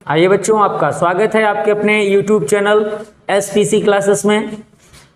आइए बच्चों, आपका स्वागत है आपके अपने YouTube चैनल SPC क्लासेस में।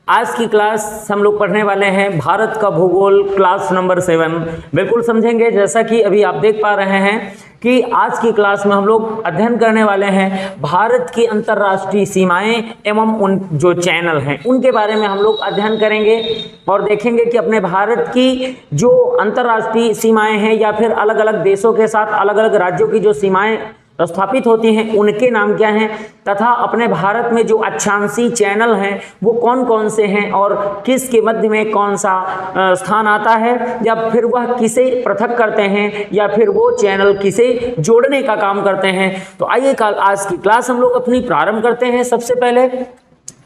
आज की क्लास हम लोग पढ़ने वाले हैं भारत का भूगोल क्लास नंबर 7। बिल्कुल समझेंगे, जैसा कि अभी आप देख पा रहे हैं कि आज की क्लास में हम लोग अध्ययन करने वाले हैं भारत की अंतर्राष्ट्रीय सीमाएं एवं उन जो चैनल हैं उनके बारे में हम लोग अध्ययन करेंगे और देखेंगे कि अपने भारत की जो अंतर्राष्ट्रीय सीमाएं हैं या फिर अलग अलग देशों के साथ अलग अलग राज्यों की जो सीमाएं स्थापित होती हैं उनके नाम क्या हैं, तथा अपने भारत में जो अक्षांशीय चैनल हैं वो कौन कौन से हैं और किसके मध्य में कौन सा स्थान आता है, या फिर वह किसे पृथक करते हैं या फिर वो चैनल किसे जोड़ने का काम करते हैं। तो आइए आज की क्लास हम लोग अपनी प्रारंभ करते हैं।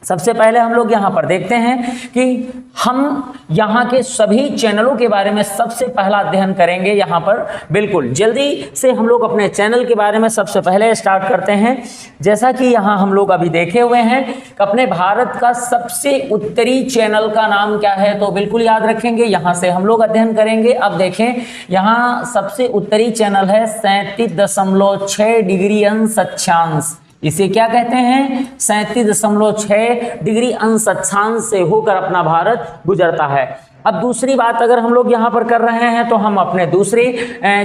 सबसे पहले हम लोग यहाँ पर देखते हैं कि हम यहाँ के सभी चैनलों के बारे में सबसे पहला अध्ययन करेंगे। यहाँ पर बिल्कुल जल्दी से हम लोग अपने चैनल के बारे में सबसे पहले स्टार्ट करते हैं। जैसा कि यहाँ हम लोग अभी देखे हुए हैं कि अपने भारत का सबसे उत्तरी चैनल का नाम क्या है, तो बिल्कुल याद रखेंगे, यहाँ से हम लोग अध्ययन करेंगे। अब देखें, यहाँ सबसे उत्तरी चैनल है 37.6 डिग्री अंश अक्षांश। इसे क्या कहते हैं? 37.6 डिग्री अंश अक्षांश से होकर अपना भारत गुजरता है। अब दूसरी बात अगर हम लोग यहाँ पर कर रहे हैं तो हम अपने दूसरे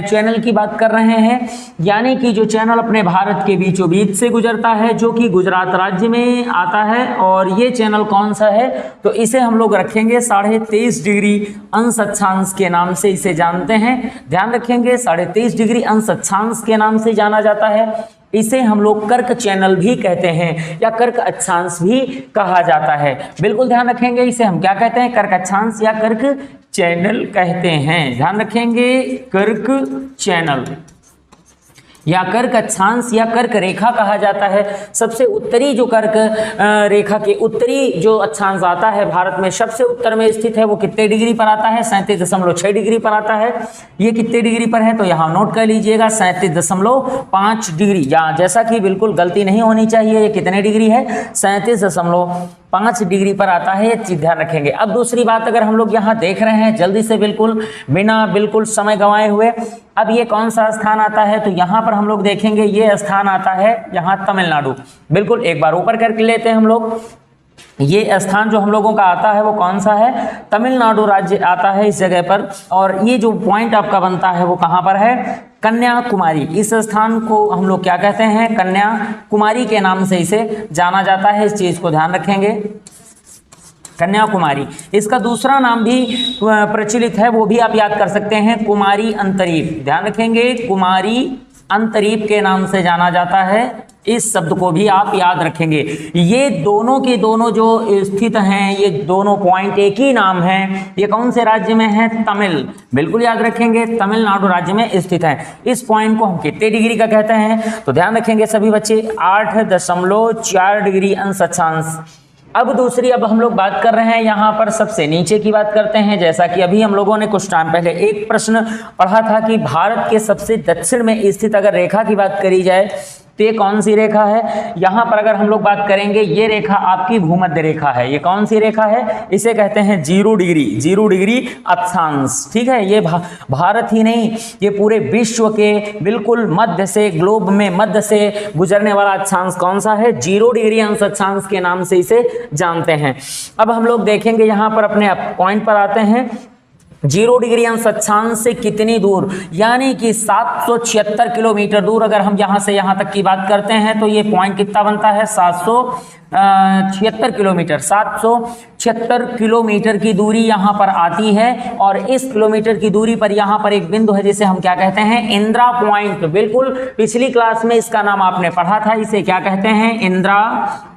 चैनल की बात कर रहे हैं, यानी कि जो चैनल अपने भारत के बीचों बीच से गुजरता है, जो कि गुजरात राज्य में आता है। और ये चैनल कौन सा है, तो इसे हम लोग रखेंगे 23.5 डिग्री अंश अक्षांश के नाम से इसे जानते हैं। ध्यान रखेंगे, 23.5 डिग्री अंश अक्षांश के नाम से जाना जाता है। इसे हम लोग कर्क चैनल भी कहते हैं या कर्क अक्षांश भी कहा जाता है। बिल्कुल ध्यान रखेंगे, इसे हम क्या कहते हैं? कर्क अक्षांश या कर्क चैनल कहते हैं। ध्यान रखेंगे, कर्क चैनल या कर्क अक्षांश या कर्क रेखा कहा जाता है। सबसे उत्तरी जो कर्क रेखा के उत्तरी जो अक्षांश आता है भारत में सबसे उत्तर में स्थित है, वो कितने डिग्री पर आता है? 37.6 डिग्री पर आता है। ये कितने डिग्री पर है, तो यहाँ नोट कर लीजिएगा 37.5 डिग्री। या जैसा कि बिल्कुल गलती नहीं होनी चाहिए, ये कितने डिग्री है? 37.5 डिग्री पर आता है, ये चीज ध्यान रखेंगे। अब दूसरी बात अगर हम लोग यहाँ देख रहे हैं जल्दी से, बिल्कुल समय गंवाए हुए, अब ये कौन सा स्थान आता है, तो यहाँ पर हम लोग देखेंगे ये स्थान आता है यहाँ तमिलनाडु। बिल्कुल एक बार ऊपर करके लेते हैं हम लोग। ये स्थान जो हम लोगों का आता है वो कौन सा है? तमिलनाडु राज्य आता है इस जगह पर। और ये जो पॉइंट आपका बनता है वो कहाँ पर है? कन्याकुमारी। इस स्थान को हम लोग क्या कहते हैं? कन्याकुमारी के नाम से इसे जाना जाता है। इस चीज को ध्यान रखेंगे, कन्याकुमारी। इसका दूसरा नाम भी प्रचलित है, वो भी आप याद कर सकते हैं, कुमारी अंतरीप। ध्यान रखेंगे, कुमारी अंतरीप के नाम से जाना जाता है। इस शब्द को भी आप याद रखेंगे। ये दोनों के दोनों जो स्थित हैं, ये दोनों पॉइंट एक ही नाम है। ये कौन से राज्य में है? तमिल। बिल्कुल याद रखेंगे, तमिलनाडु राज्य में स्थित है। इस पॉइंट को हम कितने डिग्री का कहते हैं, तो ध्यान रखेंगे सभी बच्चे, 8.4 डिग्री अंश अक्षांश। अब हम लोग बात कर रहे हैं यहाँ पर सबसे नीचे की बात करते हैं। जैसा कि अभी हम लोगों ने कुछ टाइम पहले एक प्रश्न पढ़ा था कि भारत के सबसे दक्षिण में स्थित अगर रेखा की बात करी जाए तो ये कौन सी रेखा है? यहाँ पर अगर हम लोग बात करेंगे, ये रेखा आपकी भूमध्य रेखा है। ये कौन सी रेखा है? इसे कहते हैं 0 डिग्री अक्षांश। ठीक है, ये भारत ही नहीं, ये पूरे विश्व के बिल्कुल मध्य से, ग्लोब में मध्य से गुजरने वाला अक्षांश कौन सा है? 0 डिग्री अंश अक्षांश के नाम से इसे जानते हैं। अब हम लोग देखेंगे, यहाँ पर अपने पॉइंट पर आते हैं। 0 डिग्री अंश अक्षांश से कितनी दूर, यानी कि 776 किलोमीटर दूर अगर हम यहाँ से यहाँ तक की बात करते हैं तो ये पॉइंट कितना बनता है? 776 किलोमीटर। 776 किलोमीटर की दूरी यहाँ पर आती है। और इस किलोमीटर की दूरी पर यहाँ पर एक बिंदु है जिसे हम क्या कहते हैं? इंदिरा पॉइंट। बिल्कुल पिछली क्लास में इसका नाम आपने पढ़ा था। इसे क्या कहते हैं? इंदिरा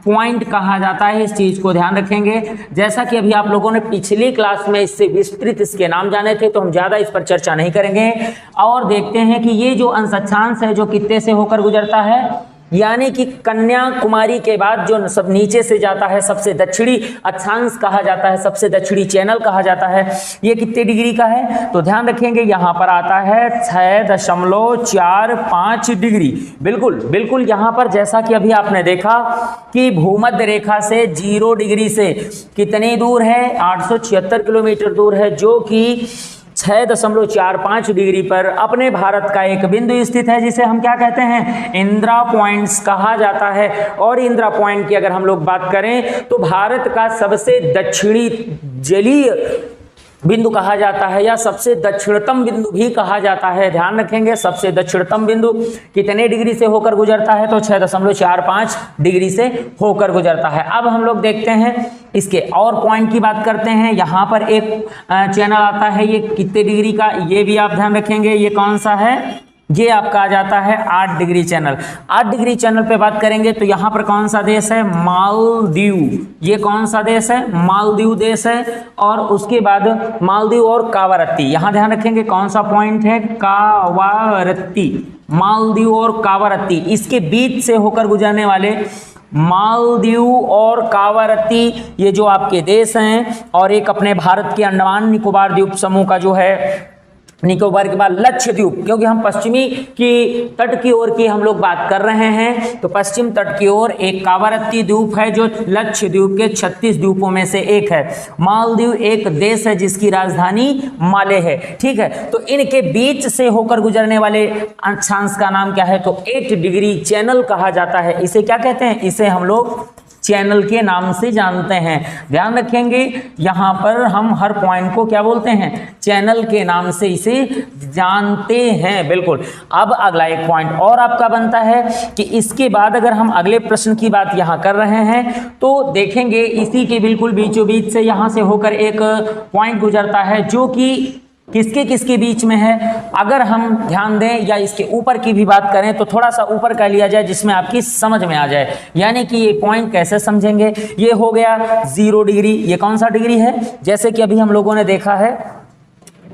पॉइंट कहा जाता है। इस चीज को ध्यान रखेंगे। जैसा कि अभी आप लोगों ने पिछली क्लास में इससे विस्तृत इसके नाम जाने थे, तो हम ज्यादा इस पर चर्चा नहीं करेंगे। और देखते हैं कि ये जो अंश अक्षांश है जो कितने से होकर गुजरता है, यानी कि कन्याकुमारी के बाद जो सब नीचे से जाता है, सबसे दक्षिणी अक्षांश कहा जाता है, सबसे दक्षिणी चैनल कहा जाता है। ये कितने डिग्री का है, तो ध्यान रखेंगे यहाँ पर आता है 6.45 डिग्री। बिल्कुल यहाँ पर जैसा कि अभी आपने देखा कि भूमध्य रेखा से 0 डिग्री से कितनी दूर है? 876 किलोमीटर दूर है, जो कि 6.45 डिग्री पर अपने भारत का एक बिंदु स्थित है, जिसे हम क्या कहते हैं, इंदिरा पॉइंट्स कहा जाता है। और इंदिरा पॉइंट की अगर हम लोग बात करें तो भारत का सबसे दक्षिणी जलीय बिंदु कहा जाता है, या सबसे दक्षिणतम बिंदु भी कहा जाता है। ध्यान रखेंगे, सबसे दक्षिणतम बिंदु कितने डिग्री से होकर गुजरता है, तो 6.45 डिग्री से होकर गुजरता है। अब हम लोग देखते हैं इसके और पॉइंट की बात करते हैं। यहाँ पर एक चैनल आता है, ये कितने डिग्री का, ये भी आप ध्यान रखेंगे, ये कौन सा है, ये आपका आ जाता है 8 डिग्री चैनल। 8 डिग्री चैनल पे बात करेंगे तो यहाँ पर कौन सा देश है, मालदीव। ये कौन सा देश है, मालदीव देश है। और उसके बाद मालदीव और कावारत्ती, यहाँ ध्यान रखेंगे कौन सा पॉइंट है, कावारत्ती, मालदीव और कावारत्ती, इसके बीच से होकर गुजरने वाले मालदीव और कावारत्ती, ये जो आपके देश हैं। और एक अपने भारत के अंडमान निकोबार द्वीप समूह का जो है, निकोबार के बाद लक्षद्वीप, क्योंकि हम पश्चिमी की तट की ओर की हम लोग बात कर रहे हैं, तो पश्चिम तट की ओर एक कावारत्ती द्वीप है जो लक्षद्वीप के 36 द्वीपों में से एक है। मालदीव एक देश है जिसकी राजधानी माले है। ठीक है, तो इनके बीच से होकर गुजरने वाले अक्षांश का नाम क्या है, तो 8 डिग्री चैनल कहा जाता है। इसे क्या कहते हैं, इसे हम लोग चैनल के नाम से जानते हैं। ध्यान रखेंगे, यहाँ पर हम हर पॉइंट को क्या बोलते हैं, चैनल के नाम से इसे जानते हैं। बिल्कुल। अब अगला एक पॉइंट और आपका बनता है कि इसके बाद अगर हम अगले प्रश्न की बात यहाँ कर रहे हैं तो देखेंगे इसी के बिल्कुल बीचों बीच से यहाँ से होकर एक पॉइंट गुजरता है जो कि किसके किसके बीच में है। अगर हम ध्यान दें या इसके ऊपर की भी बात करें तो थोड़ा सा ऊपर का लिया जाए जिसमें आपकी समझ में आ जाए, यानी कि ये पॉइंट कैसे समझेंगे। ये हो गया 0 डिग्री, ये कौन सा डिग्री है, जैसे कि अभी हम लोगों ने देखा है,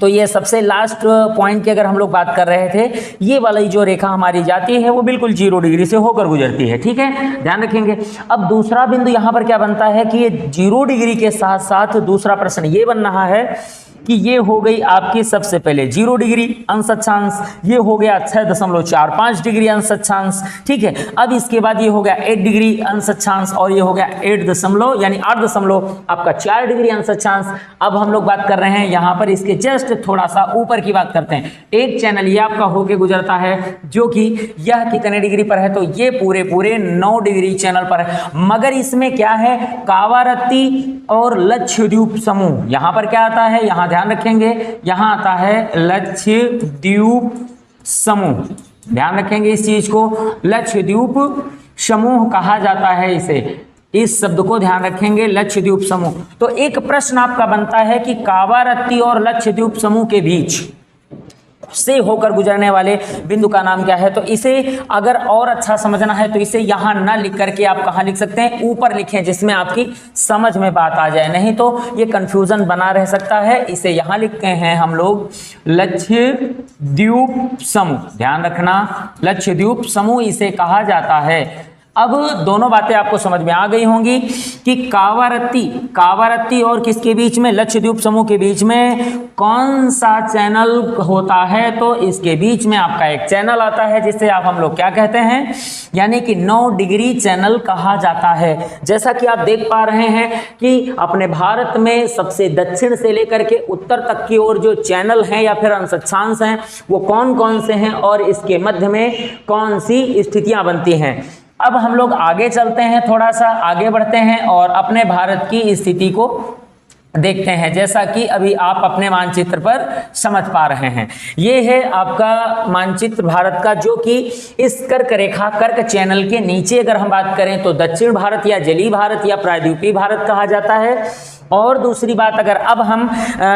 तो ये सबसे लास्ट पॉइंट की अगर हम लोग बात कर रहे थे, ये वाली जो रेखा हमारी जाती है वो बिल्कुल 0 डिग्री से होकर गुजरती है। ठीक है, ध्यान रखेंगे। अब दूसरा बिंदु यहाँ पर क्या बनता है कि ये 0 डिग्री के साथ साथ दूसरा प्रश्न ये बन रहा है कि ये हो गई आपकी सबसे पहले 0 डिग्री अंश अक्षांश, ये हो गया 6.45 डिग्री अंश अक्षांश। ठीक है, अब इसके बाद ये हो गया 8 डिग्री अंश अक्षांश और ये हो गया 8.4 डिग्री अंश अक्षांश। अब हम लोग बात कर रहे हैं यहाँ पर इसके जस्ट थोड़ा सा ऊपर की बात करते हैं। एक चैनल ये आपका होके गुजरता है जो कि यह कितने डिग्री पर है, तो ये पूरे 9 डिग्री चैनल पर है। मगर इसमें क्या है, कावारत्ती और लक्षद्वीप समूह, यहाँ पर क्या आता है, यहाँ ध्यान रखेंगे, यहां आता है लक्षद्वीप समूह। ध्यान रखेंगे इस चीज को, लक्षद्वीप समूह कहा जाता है इसे, इस शब्द को ध्यान रखेंगे, लक्षद्वीप समूह। तो एक प्रश्न आपका बनता है कि कावारत्ती और लक्षद्वीप समूह के बीच से होकर गुजरने वाले बिंदु का नाम क्या है। तो इसे अगर और अच्छा समझना है तो इसे यहां ना लिख करके आप कहां लिख सकते हैं, ऊपर लिखें, जिसमें आपकी समझ में बात आ जाए, नहीं तो ये कंफ्यूजन बना रह सकता है। इसे यहां लिखते हैं हम लोग लक्षद्वीप समूह। ध्यान रखना, लक्षद्वीप समूह इसे कहा जाता है। अब दोनों बातें आपको समझ में आ गई होंगी कि कावारत्ती और किसके बीच में, लक्षद्वीप समूह के बीच में कौन सा चैनल होता है। तो इसके बीच में आपका एक चैनल आता है जिसे आप हम लोग क्या कहते हैं, यानी कि 9 डिग्री चैनल कहा जाता है। जैसा कि आप देख पा रहे हैं कि अपने भारत में सबसे दक्षिण से लेकर के उत्तर तक की ओर जो चैनल हैं या फिर अंश अक्षांश हैं वो कौन कौन से हैं और इसके मध्य में कौन सी स्थितियां बनती हैं। अब हम लोग आगे चलते हैं, थोड़ा सा आगे बढ़ते हैं और अपने भारत की स्थिति को देखते हैं, जैसा कि अभी आप अपने मानचित्र पर समझ पा रहे हैं। ये है आपका मानचित्र भारत का, जो कि इस कर्क रेखा, कर्क चैनल के नीचे अगर हम बात करें तो दक्षिण भारत या जलीय भारत या प्रायद्वीपीय भारत कहा जाता है। और दूसरी बात, अगर अब हम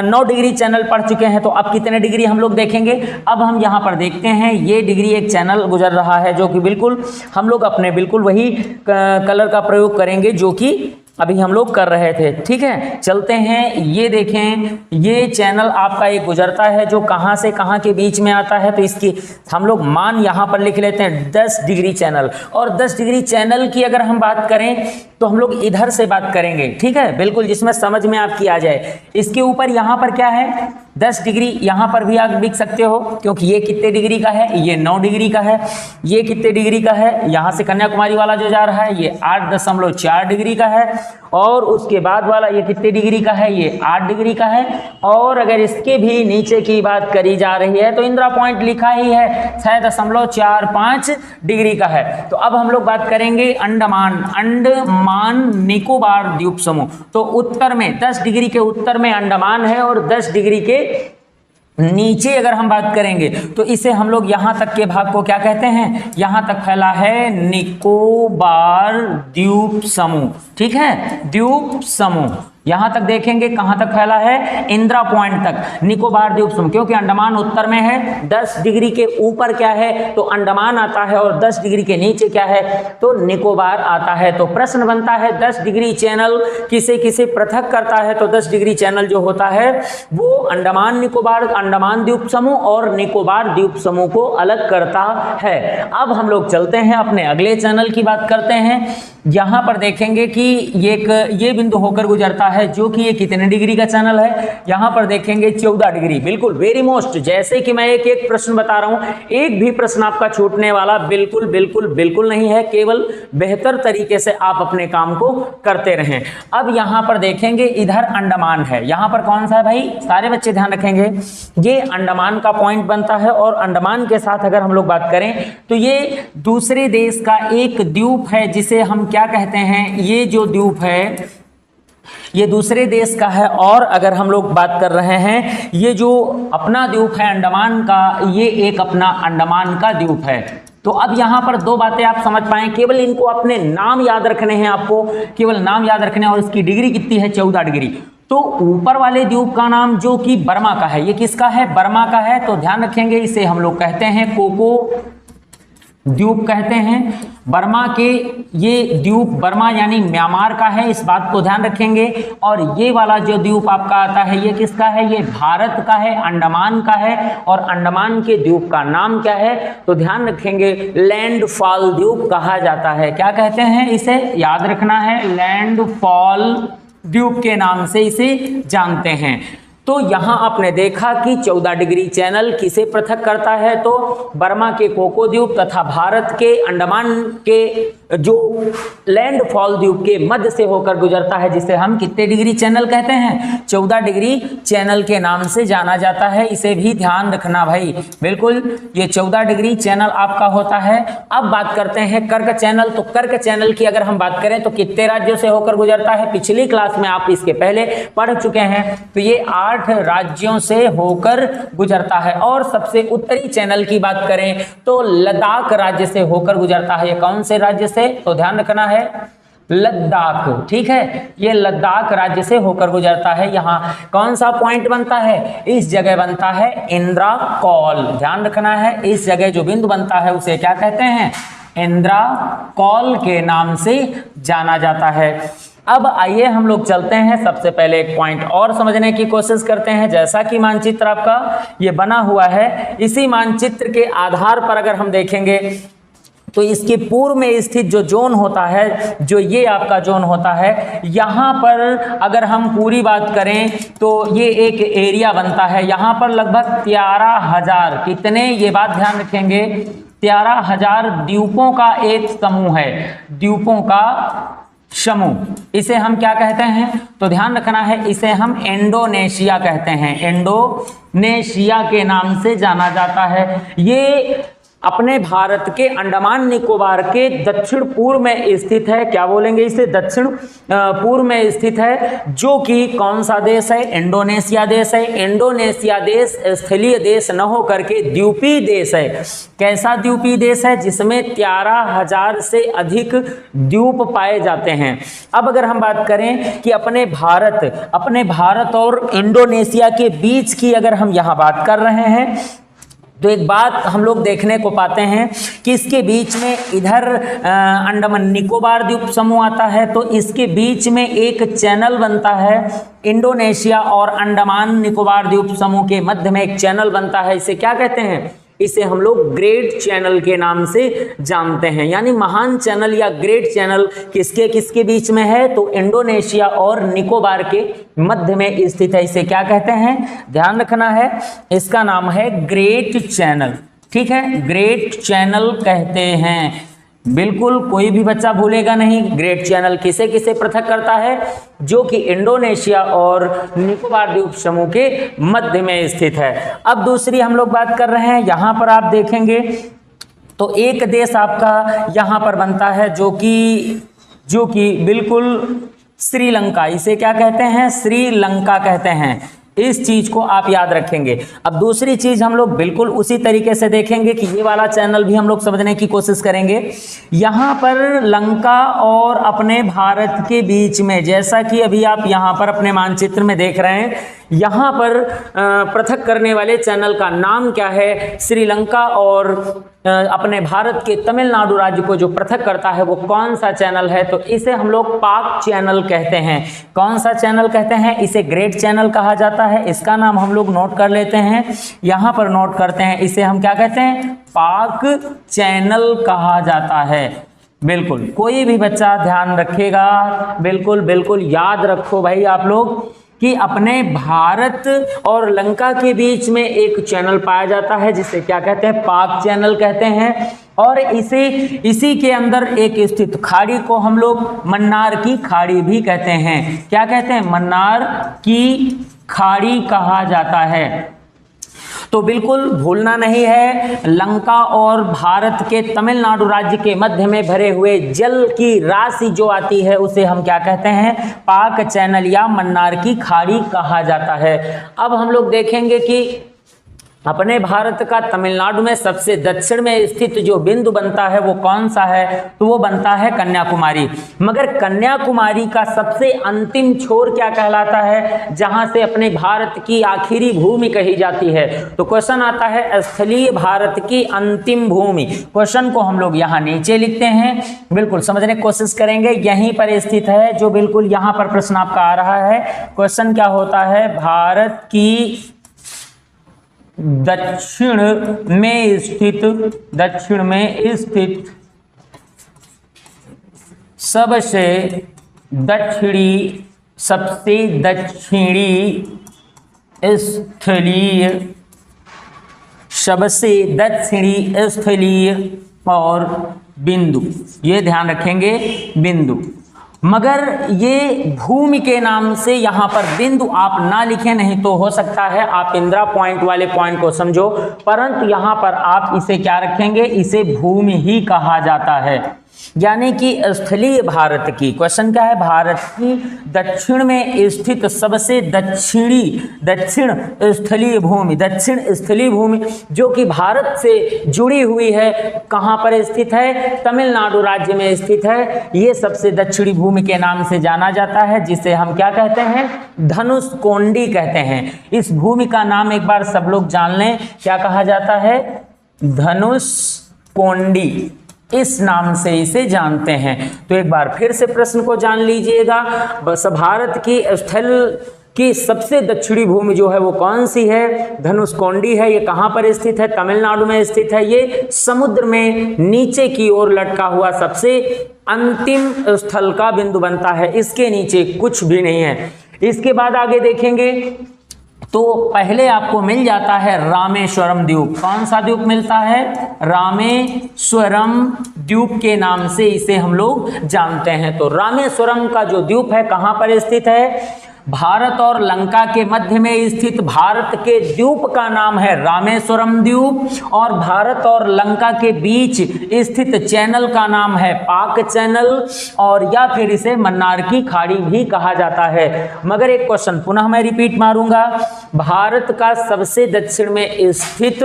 9 डिग्री चैनल पढ़ चुके हैं तो अब कितने डिग्री हम लोग देखेंगे। अब हम यहाँ पर देखते हैं, ये डिग्री एक चैनल गुजर रहा है जो कि बिल्कुल हम लोग अपने बिल्कुल वही कलर का प्रयोग करेंगे जो कि अभी हम लोग कर रहे थे। ठीक है, चलते हैं। ये देखें, ये चैनल आपका एक गुजरता है जो कहाँ से कहाँ के बीच में आता है। तो इसकी हम लोग मान यहाँ पर लिख लेते हैं 10 डिग्री चैनल। और 10 डिग्री चैनल की अगर हम बात करें तो हम लोग इधर से बात करेंगे। ठीक है, बिल्कुल, जिसमें समझ में आपकी आ जाए। इसके ऊपर यहाँ पर क्या है, 10 डिग्री, यहाँ पर भी आप लिख सकते हो क्योंकि ये कितने डिग्री का है, ये 9 डिग्री का है। ये कितने डिग्री का है, यहाँ से कन्याकुमारी वाला जो जा रहा है ये 8.4 डिग्री का है। और उसके बाद वाला ये कितने डिग्री का है, ये 8 डिग्री का है। और अगर इसके भी नीचे की बात करी जा रही है तो इंदिरा पॉइंट लिखा ही है 6.45 डिग्री का है। तो अब हम लोग बात करेंगे अंडमान निकोबार द्वीप समूह। तो उत्तर में 10 डिग्री के उत्तर में अंडमान है और 10 डिग्री के नीचे अगर हम बात करेंगे तो इसे हम लोग यहां तक के भाग को क्या कहते हैं, यहां तक फैला है निकोबार द्वीप समूह। ठीक है, द्वीप समूह यहां तक देखेंगे कहां तक फैला है, इंदिरा पॉइंट तक निकोबार द्वीप समूह। क्योंकि अंडमान उत्तर में है, 10 डिग्री के ऊपर क्या है तो अंडमान आता है और 10 डिग्री के नीचे क्या है तो निकोबार आता है। तो प्रश्न बनता है 10 डिग्री चैनल किसे किसे पृथक करता है, तो 10 डिग्री चैनल जो होता है वो अंडमान निकोबार, अंडमान द्वीप समूह और निकोबार द्वीप समूह को अलग करता है। अब हम लोग चलते हैं अपने अगले चैनल की बात करते हैं। यहां पर देखेंगे कि ये बिंदु होकर गुजरता है जो कि ये कितने डिग्री का चैनल है, यहां पर देखेंगे 14 डिग्री। बिल्कुल वेरी मोस्ट, जैसे कि मैं एक एक प्रश्न बता रहा हूं, एक भी प्रश्न आपका छूटने वाला बिल्कुल बिल्कुल बिल्कुल नहीं है, केवल बेहतर तरीके से आप अपने काम को करते रहें। अब यहां पर देखेंगे इधर अंडमान है, यहां पर कौन सा है भाई, सारे बच्चे ध्यान रखेंगे, ये अंडमान का पॉइंट बनता है। और अंडमान के साथ अगर हम लोग बात करें तो ये दूसरे देश का एक द्वीप है जिसे हम क्या कहते हैं, ये जो द्वीप है ये दूसरे देश का है। और अगर हम लोग बात कर रहे हैं ये जो अपना द्वीप है अंडमान का, ये एक अपना अंडमान का द्वीप है। तो अब यहां पर दो बातें आप समझ पाएं, केवल इनको अपने नाम याद रखने हैं, आपको केवल नाम याद रखने हैं। और इसकी डिग्री कितनी है, 14 डिग्री। तो ऊपर वाले द्वीप का नाम जो कि बर्मा का है, ये किसका है, बर्मा का है। तो ध्यान रखेंगे इसे हम लोग कहते हैं कोको द्वीप कहते हैं। बर्मा के ये द्वीप बर्मा यानी म्यांमार का है, इस बात को ध्यान रखेंगे। और ये वाला जो द्वीप आपका आता है ये किसका है, ये भारत का है, अंडमान का है। और अंडमान के द्वीप का नाम क्या है तो ध्यान रखेंगे लैंडफॉल द्वीप कहा जाता है। क्या कहते हैं, इसे याद रखना है, लैंडफॉल द्वीप के नाम से इसे जानते हैं। तो यहां आपने देखा कि 14 डिग्री चैनल किसे पृथक करता है, तो बर्मा के कोको द्वीप तथा भारत के अंडमान के जो लैंडफॉल द्वीप के मध्य से होकर गुजरता है, जिसे हम कितने डिग्री चैनल कहते हैं, 14 डिग्री चैनल के नाम से जाना जाता है। इसे भी ध्यान रखना भाई, बिल्कुल ये 14 डिग्री चैनल आपका होता है। अब बात करते हैं कर्क चैनल। तो कर्क चैनल की अगर हम बात करें तो कितने राज्यों से होकर गुजरता है, पिछली क्लास में आप इसके पहले पढ़ चुके हैं। तो ये 8 राज्यों से होकर गुजरता है। और सबसे उत्तरी चैनल की बात करें तो लद्दाख राज्य से होकर गुजरता है। ये कौन से राज्य से, तो ध्यान रखना है लद्दाख। ठीक है, ये लद्दाख राज्य से होकर गुजरता है। यहाँ कौन सा पॉइंट बनता है, इस जगह बनता है इंदिरा कॉल। ध्यान रखना है, इस जगह जो बिंदु बनता है उसे क्या कहते हैं, इंदिरा कॉल के नाम से जाना जाता है। अब आइए हम लोग चलते हैं, सबसे पहले एक पॉइंट और समझने की कोशिश करते हैं। जैसा कि मानचित्र आपका ये बना हुआ है, इसी मानचित्र के आधार पर अगर हम देखेंगे तो इसके पूर्व में स्थित जो जोन होता है, जो ये आपका जोन होता है, यहाँ पर अगर हम पूरी बात करें तो ये एक एरिया बनता है। यहाँ पर लगभग 13,000 कितने, ये बात ध्यान रखेंगे, 13,000 द्वीपों का एक समूह है, द्वीपों का समूह। इसे हम क्या कहते हैं तो ध्यान रखना है, इसे हम इंडोनेशिया कहते हैं, इंडोनेशिया के नाम से जाना जाता है। ये अपने भारत के अंडमान निकोबार के दक्षिण पूर्व में स्थित है। क्या बोलेंगे इसे, दक्षिण पूर्व में स्थित है, जो कि कौन सा देश है, इंडोनेशिया देश है। इंडोनेशिया देश स्थलीय देश न हो करके द्वीपीय देश है। कैसा द्वीपीय देश है, जिसमें 13,000 से अधिक द्वीप पाए जाते हैं। अब अगर हम बात करें कि अपने भारत और इंडोनेशिया के बीच की अगर हम यहाँ बात कर रहे हैं तो एक बात हम लोग देखने को पाते हैं कि इसके बीच में इधर अंडमान निकोबार द्वीप समूह आता है, तो इसके बीच में एक चैनल बनता है। इंडोनेशिया और अंडमान निकोबार द्वीप समूह के मध्य में एक चैनल बनता है। इसे क्या कहते हैं, इसे हम लोग ग्रेट चैनल के नाम से जानते हैं। यानी महान चैनल या ग्रेट चैनल किसके किसके बीच में है, तो इंडोनेशिया और निकोबार के मध्य में स्थित है। इसे क्या कहते हैं, ध्यान रखना है, इसका नाम है ग्रेट चैनल। ठीक है, ग्रेट चैनल कहते हैं। बिल्कुल कोई भी बच्चा भूलेगा नहीं। ग्रेट चैनल किसे किसे पृथक करता है? जो कि इंडोनेशिया और निकोबार द्वीप समूह के मध्य में स्थित है। अब दूसरी हम लोग बात कर रहे हैं, यहां पर आप देखेंगे तो एक देश आपका यहां पर बनता है जो कि बिल्कुल श्रीलंका। इसे क्या कहते हैं? श्रीलंका कहते हैं। इस चीज को आप याद रखेंगे। अब दूसरी चीज हम लोग बिल्कुल उसी तरीके से देखेंगे कि ये वाला चैनल भी हम लोग समझने की कोशिश करेंगे। यहां पर लंका और अपने भारत के बीच में, जैसा कि अभी आप यहां पर अपने मानचित्र में देख रहे हैं, यहां पर पृथक करने वाले चैनल का नाम क्या है? श्रीलंका और अपने भारत के तमिलनाडु राज्य को जो पृथक करता है वो कौन सा चैनल है? तो इसे हम लोग पाक चैनल कहते हैं। कौन सा चैनल कहते हैं? इसे ग्रेट चैनल कहा जाता है। इसका नाम हम लोग नोट कर लेते हैं, यहां पर नोट करते हैं। इसे हम क्या कहते हैं? पाक चैनल कहा जाता है। बिल्कुल कोई भी बच्चा ध्यान रखेगा, बिल्कुल बिल्कुल याद रखो भाई आप लोग कि अपने भारत और लंका के बीच में एक चैनल पाया जाता है जिसे क्या कहते हैं? पाक चैनल कहते हैं। और इसी के अंदर एक स्थित खाड़ी को हम लोग मन्नार की खाड़ी भी कहते हैं। क्या कहते हैं? मन्नार की खाड़ी कहा जाता है। तो बिल्कुल भूलना नहीं है, लंका और भारत के तमिलनाडु राज्य के मध्य में भरे हुए जल की राशि जो आती है उसे हम क्या कहते हैं? पाक चैनल या मन्नार की खाड़ी कहा जाता है। अब हम लोग देखेंगे कि अपने भारत का तमिलनाडु में सबसे दक्षिण में स्थित जो बिंदु बनता है वो कौन सा है? तो वो बनता है कन्याकुमारी। मगर कन्याकुमारी का सबसे अंतिम छोर क्या कहलाता है? जहां से अपने भारत की आखिरी भूमि कही जाती है। तो क्वेश्चन आता है स्थलीय भारत की अंतिम भूमि। क्वेश्चन को हम लोग यहाँ नीचे लिखते हैं, बिल्कुल समझने की कोशिश करेंगे। यहीं पर स्थित है जो बिल्कुल यहाँ पर प्रश्न आपका आ रहा है। क्वेश्चन क्या होता है? भारत की दक्षिण में स्थित सबसे दक्षिणी स्थलीय और बिंदु, ये ध्यान रखेंगे बिंदु। मगर ये भूमि के नाम से यहाँ पर बिंदु आप ना लिखें, नहीं तो हो सकता है आप इंदिरा पॉइंट वाले पॉइंट को समझो, परंतु यहाँ पर आप इसे क्या रखेंगे? इसे भूमि ही कहा जाता है। यानी कि स्थलीय भारत की, क्वेश्चन क्या है? भारत की दक्षिण में स्थित सबसे दक्षिण स्थलीय भूमि जो कि भारत से जुड़ी हुई है, कहां पर स्थित है? तमिलनाडु राज्य में स्थित है। ये सबसे दक्षिणी भूमि के नाम से जाना जाता है, जिसे हम क्या कहते हैं? धनुषकोडी कहते हैं। इस भूमि का नाम एक बार सब लोग जान लें, क्या कहा जाता है? धनुषकोडी, इस नाम से इसे जानते हैं। तो एक बार फिर से प्रश्न को जान लीजिएगा। बस भारत की स्थल की सबसे दक्षिणी भूमि जो है वो कौन सी है? धनुषकोडी है। ये कहाँ पर स्थित है? तमिलनाडु में स्थित है। ये समुद्र में नीचे की ओर लटका हुआ सबसे अंतिम स्थल का बिंदु बनता है। इसके नीचे कुछ भी नहीं है। इसके बाद आगे देखेंगे तो पहले आपको मिल जाता है रामेश्वरम द्वीप। कौन सा द्वीप मिलता है? रामेश्वरम द्वीप के नाम से इसे हम लोग जानते हैं। तो रामेश्वरम का जो द्वीप है कहां पर स्थित है? भारत और लंका के मध्य में स्थित भारत के द्वीप का नाम है रामेश्वरम द्वीप, और भारत और लंका के बीच स्थित चैनल का नाम है पाक चैनल, और या फिर इसे मन्नार की खाड़ी भी कहा जाता है। मगर एक क्वेश्चन पुनः मैं रिपीट मारूंगा, भारत का सबसे दक्षिण में स्थित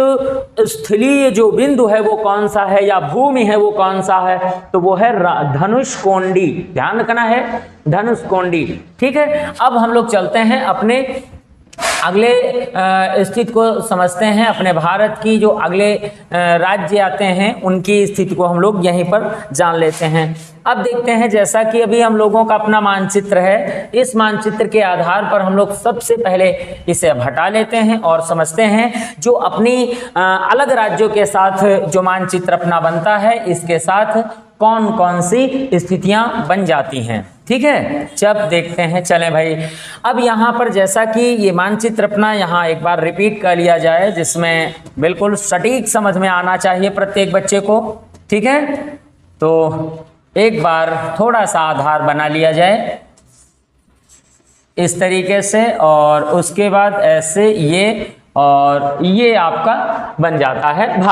स्थलीय जो बिंदु है वो कौन सा है या भूमि है वो कौन सा है? तो वो है धनुषकोडी। ध्यान रखना है, धनुषकोडी। ठीक है, अब हम लोग चलते हैं अपने अगले स्थिति को समझते हैं। अपने भारत की जो अगले राज्य आते हैं उनकी स्थिति को हम लोग यहीं पर जान लेते हैं। अब देखते हैं, जैसा कि अभी हम लोगों का अपना मानचित्र है, इस मानचित्र के आधार पर हम लोग सबसे पहले इसे अब हटा लेते हैं और समझते हैं जो अपनी अलग राज्यों के साथ जो मानचित्र अपना बनता है, इसके साथ कौन कौन सी स्थितियां बन जाती हैं। ठीक है, जब देखते हैं, चलें भाई। अब यहाँ पर जैसा कि ये मानचित्र अपना यहाँ एक बार रिपीट कर लिया जाए, जिसमें बिल्कुल सटीक समझ में आना चाहिए प्रत्येक बच्चे को। ठीक है, तो एक बार थोड़ा सा आधार बना लिया जाए इस तरीके से, और उसके बाद ऐसे ये, और ये आपका बन जाता है भारत।